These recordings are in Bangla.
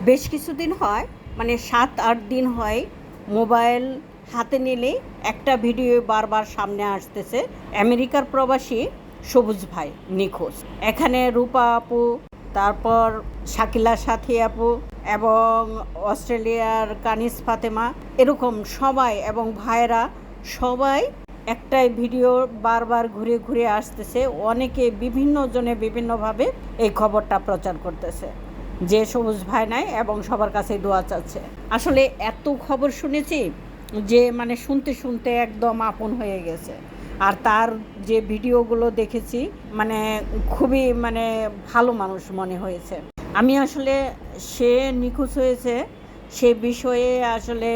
বেশ কিছুদিন হয়, মানে 7-8 দিন হয় মোবাইল হাতে নিলে একটা ভিডিও বারবার সামনে আসতেছে। আমেরিকার প্রবাসী সবুজ ভাই নিখোঁজ। এখানে রূপা আপু, তারপর শাকিলা সাথী আপু এবং অস্ট্রেলিয়ার কানিস ফাতেমা, এরকম সবাই এবং ভাইরা সবাই একটাই ভিডিও বারবার ঘুরে ঘুরে আসতেছে। অনেকে বিভিন্ন জনে বিভিন্নভাবে এই খবরটা প্রচার করতেছে যে সবুজ ভাই নাই এবং সবার কাছে দোয়া চাচ্ছে। আসলে এত খবর শুনেছি যে মানে শুনতে শুনতে একদম আপন হয়ে গেছে। আর তার যে ভিডিওগুলো দেখেছি মানে খুবই মানে ভালো মানুষ মনে হয়েছে। আমি আসলে সে নিখোঁজ হয়েছে সে বিষয়ে আসলে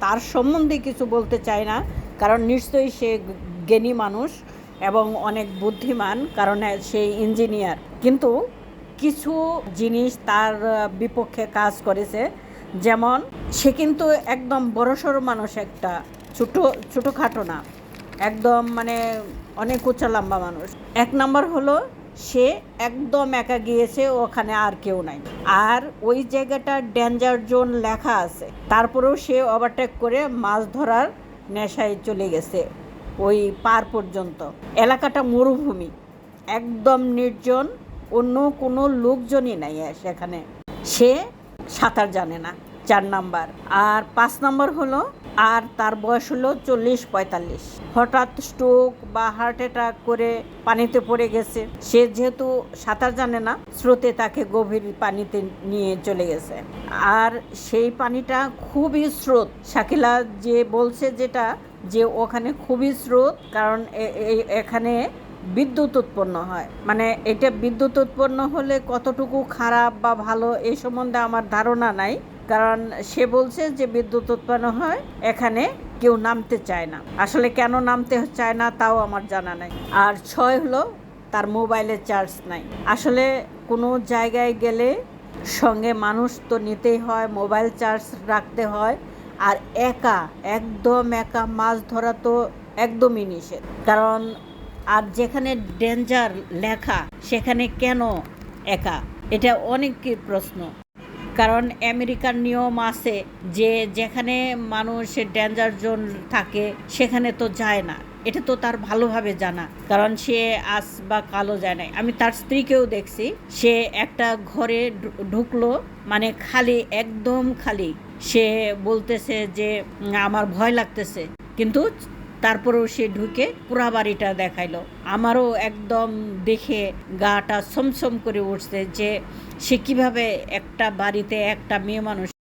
তার সম্বন্ধে কিছু বলতে চাই না, কারণ নিশ্চয়ই সে জ্ঞানী মানুষ এবং অনেক বুদ্ধিমান, কারণ সে ইঞ্জিনিয়ার। কিন্তু কিছু জিনিস তার বিপক্ষে কাজ করেছে। যেমন সে কিন্তু একদম বড়সড় মানুষ, একটা ছোটোখাটো না, একদম মানে অনেক উঁচা লম্বা মানুষ। এক নাম্বার হলো সে একদম একা গিয়েছে, ওখানে আর কেউ নাই। আর ওই জায়গাটা ডেঞ্জার জোন লেখা আছে, তারপরেও সে ওভারটেক করে মাছ ধরার নেশায় চলে গেছে ওই পার পর্যন্ত। এলাকাটা মরুভূমি, একদম নির্জন, অন্য কোনো লোকজনই নাই সেখানে। সে সাঁতার জানে না, 4 নাম্বার। আর 5 নাম্বার হলো, আর তার বয়স হলো 40-45। হঠাৎ স্ট্রোক বা হার্ট অ্যাটাক করে পানিতে পড়ে গেছে। সে যেহেতু সাঁতার জানে না, স্রোতে তাকে গভীর পানিতে নিয়ে চলে গেছে। আর সেই পানিটা খুবই স্রোত। শাকিলা যে বলছে যেটা, যে ওখানে খুবই স্রোত, কারণ এখানে বিদ্যুৎ উৎপন্ন হয়। মানে এটা বিদ্যুৎ উৎপন্ন হলে কতটুকু খারাপ বা ভালো এই সম্বন্ধে আমার ধারণা নাই, কারণ সে বলছে যে বিদ্যুৎ উৎপন্ন হয়, এখানে কেউ নামতে চায় না। আসলে কেন নামতে চায় না তাও আমার জানা নাই। আর 6 হলো তার মোবাইলের চার্জ নাই। আসলে কোনো জায়গায় গেলে সঙ্গে মানুষ তো নিতেই হয়, মোবাইল চার্জ রাখতে হয়। আর একদম একা মাছ ধরা তো একদমই নিষেধ, কারণ আর যেখানে ডেঞ্জার লেখা সেখানে কেন একা, এটা অনেকের প্রশ্ন। কারণ আমেরিকার নিয়ম আছে যে যেখানে মানুষ ডেঞ্জার জোন থাকে সেখানে তো যায় না। এটা তো তার ভালোভাবে জানা, কারণ সে আজ বা কালো যায় নাই। আমি তার স্ত্রীকেও দেখছি, সে একটা ঘরে ঢুকলো, মানে খালি, একদম খালি। সে বলতেছে যে আমার ভয় লাগতেছে, কিন্তু তারপরেও সে ঢুকে পুরা বাড়িটা দেখাইলো। আমারও একদম দেখে গাটা ছমছম করে উঠছে যে সে কিভাবে একটা বাড়িতে একটা মেয়ে মানুষ